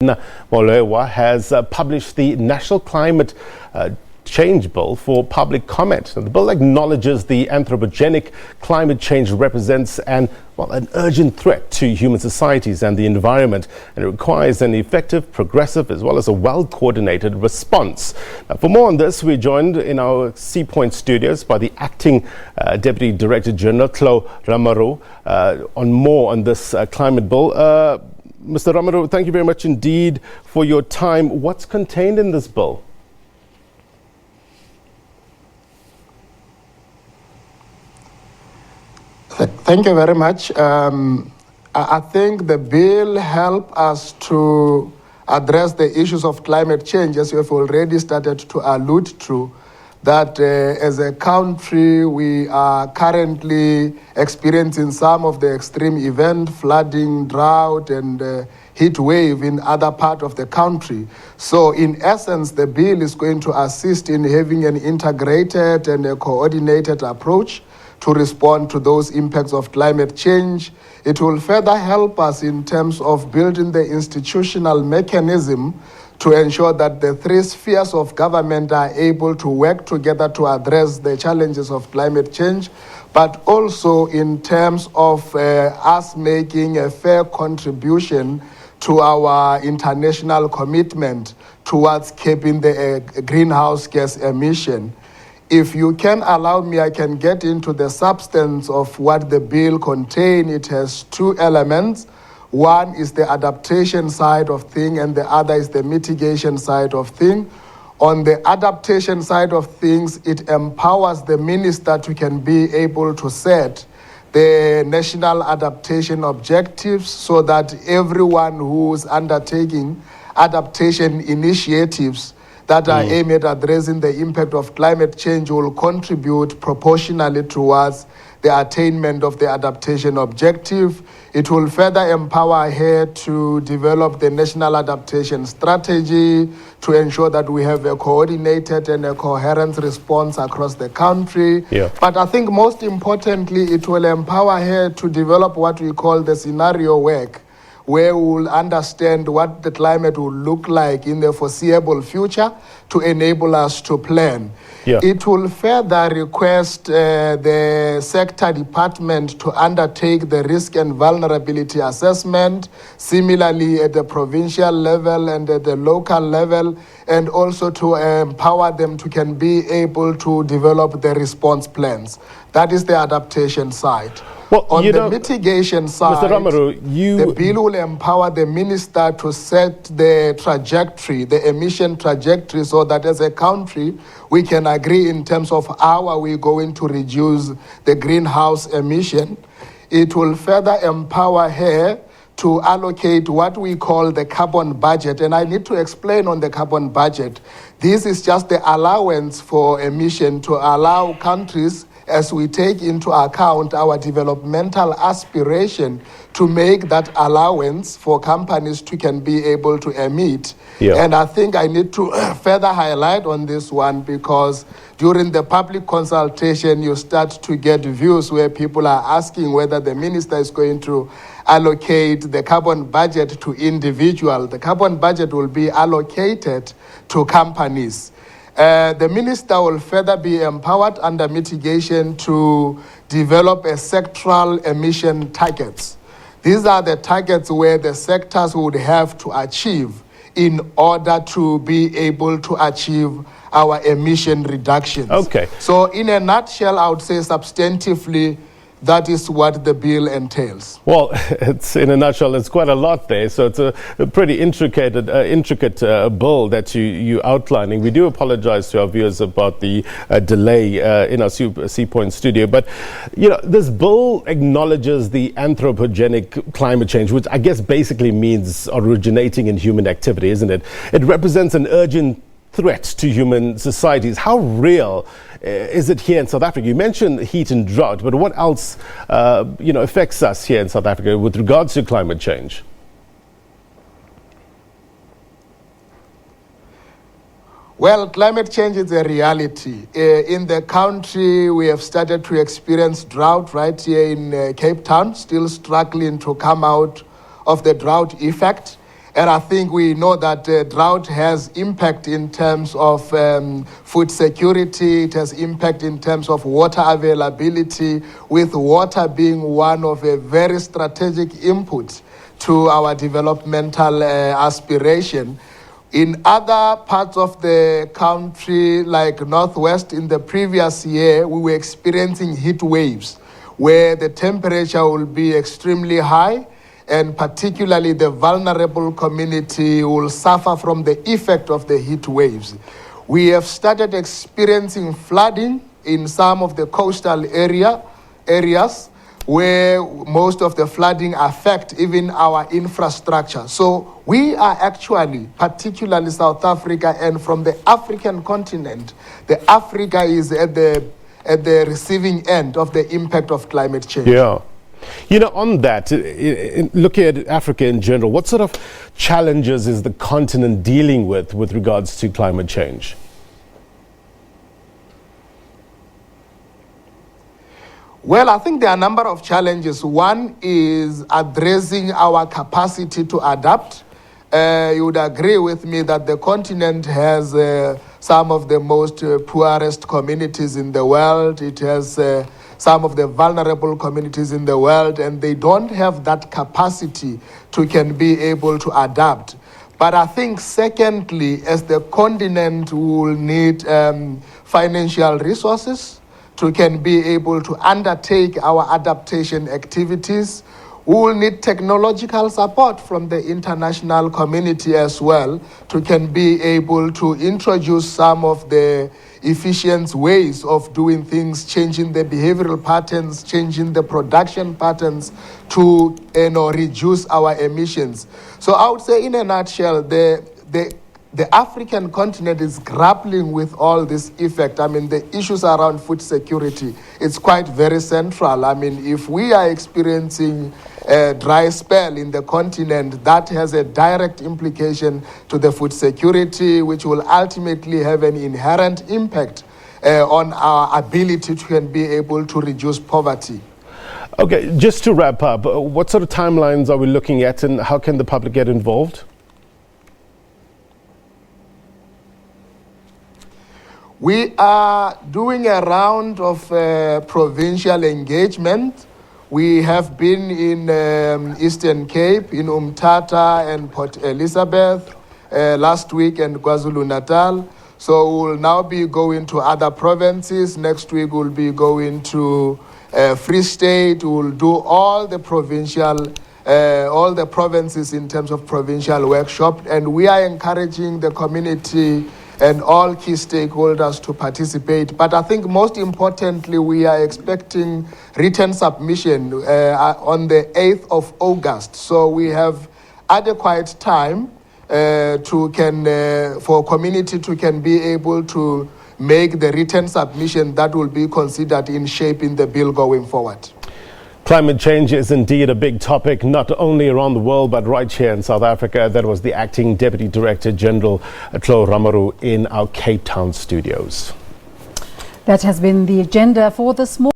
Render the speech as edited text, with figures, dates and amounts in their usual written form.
Edna Molewa has published the National Climate Change Bill for public comment. The bill acknowledges the anthropogenic climate change represents an urgent threat to human societies and the environment, and it requires an effective, progressive, as well as a well-coordinated response. Now, for more on this, we're joined in our C Point studios by the Acting Deputy Director General, Tlou Ramaru, on more on this climate bill. Mr. Ramaru, thank you very much indeed for your time. What's contained in this bill? Thank you very much. I think the bill helps us to address the issues of climate change, as you have already started to allude to, that as a country we are currently experiencing some of the extreme events, flooding, drought, and heat wave in other parts of the country. So in essence, the bill is going to assist in having an integrated and a coordinated approach to respond to those impacts of climate change. It will further help us in terms of building the institutional mechanism to ensure that the three spheres of government are able to work together to address the challenges of climate change, but also in terms of us making a fair contribution to our international commitment towards keeping the greenhouse gas emission. If you can allow me, I can get into the substance of what the bill contains. It has two elements. One is the adaptation side of things, and the other is the mitigation side of things. On the adaptation side of things, it empowers the minister to can be able to set the national adaptation objectives so that everyone who's undertaking adaptation initiatives that are aimed at addressing the impact of climate change will contribute proportionally towards the attainment of the adaptation objective. It will further empower her to develop the national adaptation strategy to ensure that we have a coordinated and a coherent response across the country. But I think most importantly, it will empower her to develop what we call the scenario work, where we will understand what the climate will look like in the foreseeable future to enable us to plan. It will further request the sector department to undertake the risk and vulnerability assessment, similarly at the provincial level and at the local level, and also to empower them to can be able to develop the response plans. That is the adaptation side. Well, on the mitigation side, Mr. Ramaru, the bill will empower the minister to set the trajectory, the emission trajectory, so that as a country, we can agree in terms of how are we going to reduce the greenhouse emission. It will further empower her to allocate what we call the carbon budget. And I need to explain on the carbon budget. This is just the allowance for emission to allow countries, as we take into account our developmental aspiration, to make that allowance for companies to can be able to emit. And I think I need to further highlight on this one, because during the public consultation, you start to get views where people are asking whether the minister is going to allocate the carbon budget to individuals. The carbon budget will be allocated to companies. The minister will further be empowered under mitigation to develop a sectoral emission targets. These are the targets where the sectors would have to achieve in order to be able to achieve our emission reductions. So in a nutshell, I would say substantively, that is what the bill entails. Well, it's in a nutshell, it's quite a lot there. So it's a pretty intricate bill that you're outlining. We do apologize to our viewers about the delay in our C Point studio. But, you know, this bill acknowledges the anthropogenic climate change, which I guess basically means originating in human activity, isn't it? It represents an urgent threat to human societies. How real is it here in South Africa? You mentioned heat and drought, but what else affects us here in South Africa with regards to climate change? Well, climate change is a reality. In the country, we have started to experience drought right here in Cape Town, still struggling to come out of the drought effect. And I think we know that drought has impact in terms of food security. It has impact in terms of water availability, with water being one of a very strategic input to our developmental aspiration. In other parts of the country, like Northwest, in the previous year, we were experiencing heat waves where the temperature will be extremely high, and particularly the vulnerable community will suffer from the effect of the heat waves. We have started experiencing flooding in some of the coastal areas where most of the flooding affect even our infrastructure. So we are actually, particularly South Africa and from the African continent, the Africa is at the receiving end of the impact of climate change. Yeah. You know, on that, looking at Africa in general, what sort of challenges is the continent dealing with regards to climate change? Well, I think there are a number of challenges. One is addressing our capacity to adapt. You would agree with me that the continent has some of the most poorest communities in the world. It has some of the vulnerable communities in the world, and they don't have that capacity to can be able to adapt. But I think secondly, as the continent will need financial resources to can be able to undertake our adaptation activities. We will need technological support from the international community as well to can be able to introduce some of the efficient ways of doing things, changing the behavioral patterns, changing the production patterns to reduce our emissions. So I would say in a nutshell, the African continent is grappling with all this effect. I mean, the issues around food security, it's quite very central. I mean, if we are experiencing a dry spell in the continent, that has a direct implication to the food security, which will ultimately have an inherent impact on our ability to be able to reduce poverty. Okay, just to wrap up, what sort of timelines are we looking at, and how can the public get involved? We are doing a round of provincial engagement. We have been in Eastern Cape, in Umtata and Port Elizabeth last week, and KwaZulu-Natal. So we'll now be going to other provinces. Next week we'll be going to Free State. We'll do all the provinces in terms of provincial workshop, and we are encouraging the community and all key stakeholders to participate. But I think most importantly, we are expecting written submission on the 8th of August. So we have adequate time for community to can be able to make the written submission that will be considered in shaping the bill going forward. Climate change is indeed a big topic, not only around the world, but right here in South Africa. That was the Acting Deputy Director General, Tlou Ramaru, in our Cape Town studios. That has been the agenda for this morning.